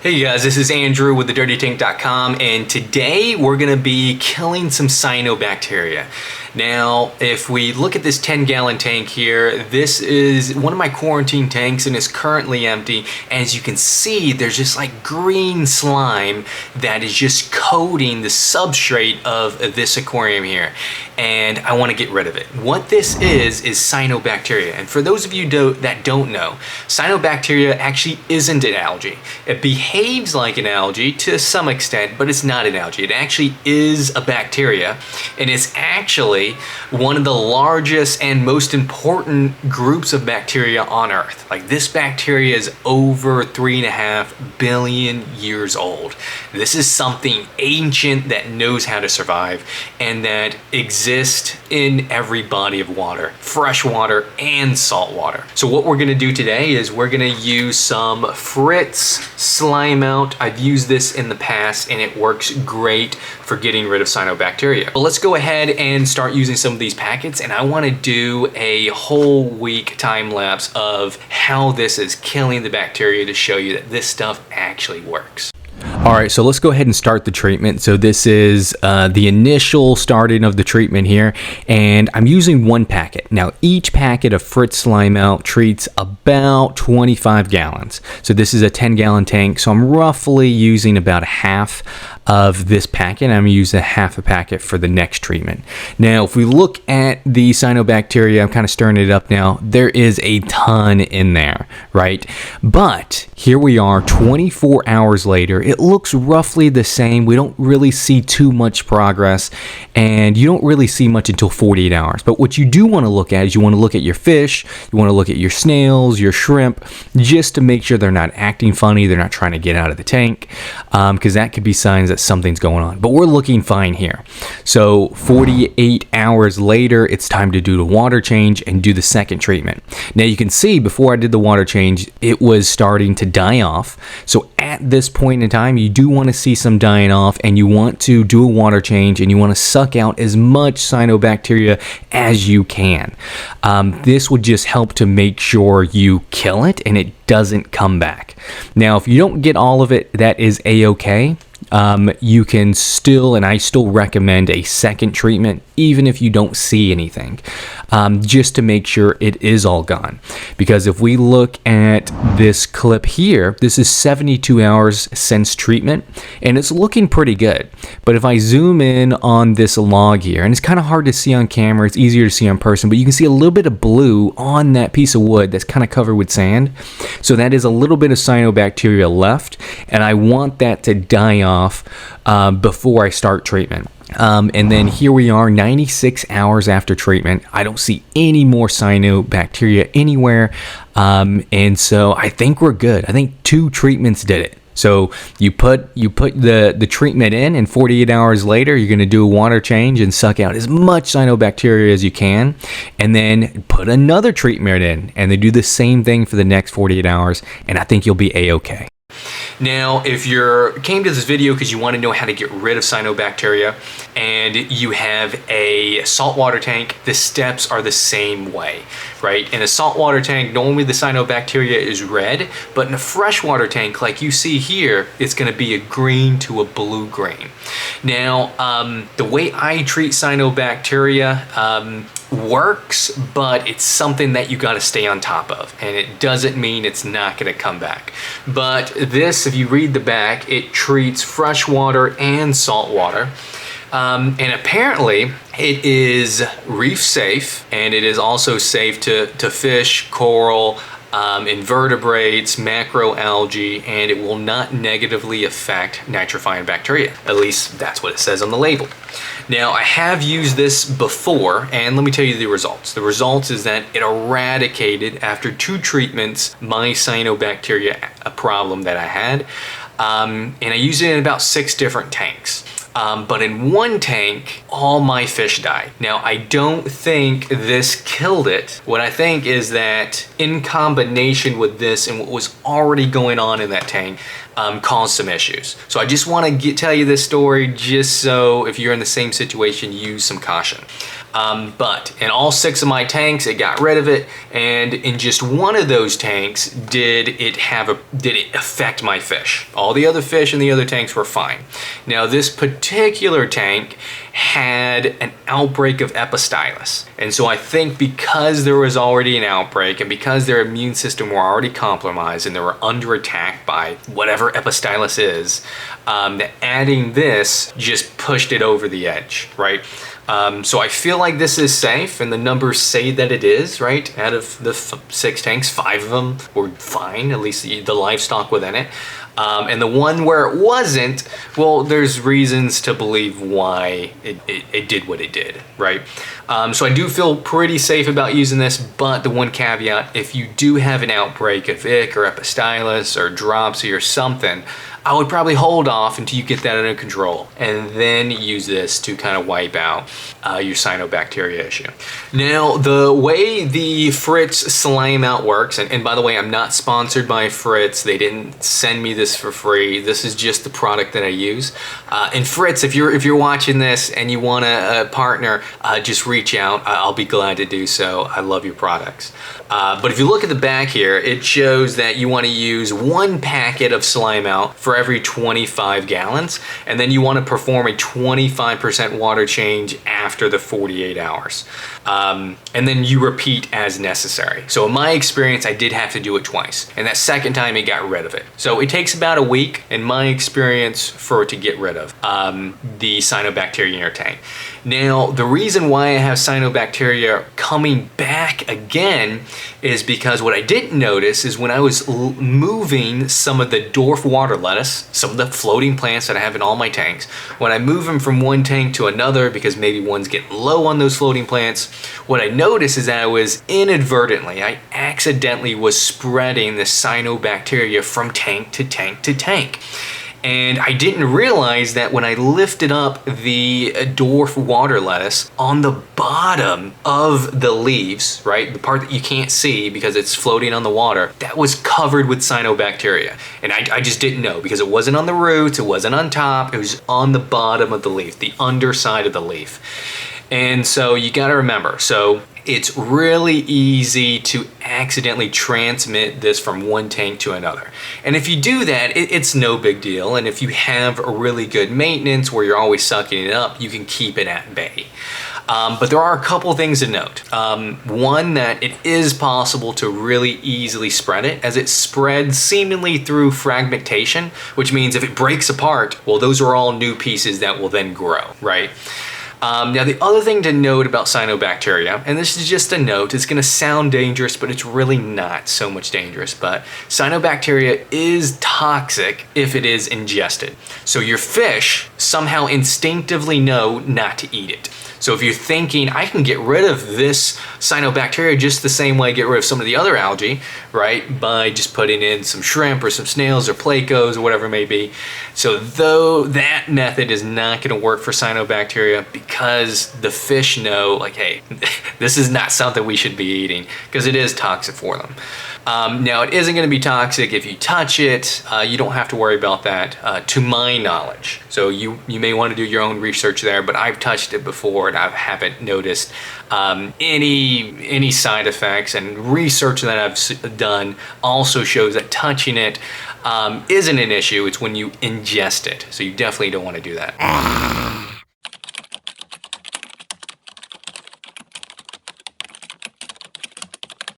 Hey guys, this is Andrew with thedirtytank.com, and today we're going to be killing some cyanobacteria. Now, if we look at this 10-gallon tank here, this is one of my quarantine tanks and it's currently empty. As you can see, there's just like green slime that is just coating the substrate of this aquarium here. And I want to get rid of it. What this is cyanobacteria. And for those of you that don't know, cyanobacteria actually isn't an algae. It behaves like an algae to some extent, but it's not an algae. It actually is a bacteria, and it's actually one of the largest and most important groups of bacteria on Earth. Like, this bacteria is over 3.5 billion years old. This is something ancient that knows how to survive and that exists in every body of water, fresh water and salt water. So what we're gonna do today is we're gonna use some Fritz slime out. I've used this in the past and it works great for getting rid of cyanobacteria. But let's go ahead and start using some of these packets, and I want to do a whole week time lapse of how this is killing the bacteria to show you that this stuff actually works. All right, so let's go ahead and start the treatment. So this is the initial starting of the treatment here, and I'm using one packet. Now, each packet of Fritz Slime Out treats about 25 gallons. So this is a 10-gallon tank, so I'm roughly using about a half of this packet. I'm using half a packet for the next treatment. Now, if we look at the cyanobacteria, I'm kind of stirring it up now, there is a ton in there, right? But here we are 24 hours later. It looks roughly the same. We don't really see too much progress, and you don't really see much until 48 hours. But what you do want to look at is you want to look at your fish, you want to look at your snails, your shrimp, just to make sure they're not acting funny, they're not trying to get out of the tank, because that could be signs that something's going on. But we're looking fine here. So 48 hours later, it's time to do the water change and do the second treatment. Now you can see before I did the water change, it was starting to die off. So at this point in time, you do want to see some dying off, and you want to do a water change, and you want to suck out as much cyanobacteria as you can. This would just help to make sure you kill it and it doesn't come back. Now, if you don't get all of it, that is a-okay. You can still, and I still recommend a second treatment, even if you don't see anything, just to make sure it is all gone. Because if we look at this clip here, this is 72 hours since treatment, and it's looking pretty good. But if I zoom in on this log here, and it's kind of hard to see on camera, it's easier to see on person, but you can see a little bit of blue on that piece of wood that's kind of covered with sand. So that is a little bit of cyanobacteria left, and I want that to die off before I start treatment. And then here we are 96 hours after treatment. I don't see any more cyanobacteria anywhere, and so I think we're good. I think 2 treatments did it. So you put the treatment in, and 48 hours later you're going to do a water change and suck out as much cyanobacteria as you can, and then put another treatment in, and they do the same thing for the next 48 hours, and I think you'll be a-okay. Now, if you came to this video because you want to know how to get rid of cyanobacteria and you have a saltwater tank, the steps are the same way, right? In a saltwater tank, normally the cyanobacteria is red, but in a freshwater tank, like you see here, it's going to be a green to a blue-green. Now, the way I treat cyanobacteria works, but it's something that you got to stay on top of, and it doesn't mean it's not going to come back. But this, if you read the back, it treats freshwater and saltwater, and apparently it is reef safe, and it is also safe to fish, coral, invertebrates, macroalgae, and it will not negatively affect nitrifying bacteria. At least that's what it says on the label. Now, I have used this before, and let me tell you the results. The results is that it eradicated, after 2 treatments, my cyanobacteria problem that I had, and I used it in about 6 different tanks. But in one tank, all my fish died. Now, I don't think this killed it. What I think is that in combination with this and what was already going on in that tank, caused some issues. So I just want to tell you this story just so if you're in the same situation, use some caution. But in all 6 of my tanks, it got rid of it, and in just one of those tanks did it affect my fish. All the other fish in the other tanks were fine. Now this particular tank had an outbreak of Epistylus, and so I think because there was already an outbreak and because their immune system were already compromised and they were under attack by whatever Epistylus is, that adding this just pushed it over the edge, right? So I feel like this is safe, and the numbers say that it is, right? Out of the 6 tanks, 5 of them were fine, at least the livestock within it. And the one where it wasn't, well, there's reasons to believe why it did what it did, right? So I do feel pretty safe about using this, but the one caveat, if you do have an outbreak of ick or Epistylus or dropsy or something, I would probably hold off until you get that under control and then use this to kind of wipe out your cyanobacteria issue. Now, the way the Fritz slime out works, and by the way, I'm not sponsored by Fritz. They didn't send me this for free. This is just the product that I use. And Fritz, if you're watching this and you want a partner, just reach out. I'll be glad to do so. I love your products. But if you look at the back here, it shows that you want to use 1 packet of slime out for every 25 gallons, and then you want to perform a 25% water change after the 48 hours. And then you repeat as necessary. So in my experience, I did have to do it twice, and that second time it got rid of it. So it takes about a week, in my experience, for it to get rid of the cyanobacteria in your tank. Now, the reason why I have cyanobacteria coming back again is because what I didn't notice is when I was moving some of the dwarf water lettuce, some of the floating plants that I have in all my tanks, when I move them from one tank to another because maybe one's getting low on those floating plants, what I noticed is that I accidentally was spreading the cyanobacteria from tank to tank to tank. And I didn't realize that when I lifted up the dwarf water lettuce on the bottom of the leaves, right, the part that you can't see because it's floating on the water, that was covered with cyanobacteria. And I just didn't know because it wasn't on the roots, it wasn't on top, it was on the bottom of the leaf, the underside of the leaf. And so you gotta remember, so it's really easy to accidentally transmit this from one tank to another. And if you do that, it's no big deal. And if you have a really good maintenance where you're always sucking it up, you can keep it at bay. But there are a couple things to note. One, that it is possible to really easily spread it, as it spreads seemingly through fragmentation, which means if it breaks apart, well, those are all new pieces that will then grow, right? Now, the other thing to note about cyanobacteria, and this is just a note, it's going to sound dangerous, but it's really not so much dangerous, but cyanobacteria is toxic if it is ingested. So your fish somehow instinctively know not to eat it. So if you're thinking, I can get rid of this cyanobacteria just the same way I get rid of some of the other algae, right, by just putting in some shrimp or some snails or plecos or whatever it may be. So though that method is not going to work for cyanobacteria because the fish know, like, hey, this is not something we should be eating because it is toxic for them. Now, it isn't going to be toxic if you touch it. You don't have to worry about that, to my knowledge. So you may want to do your own research there, but I've touched it before and I haven't noticed any side effects. And research that I've done also shows that touching it isn't an issue. It's when you ingest it. So you definitely don't want to do that.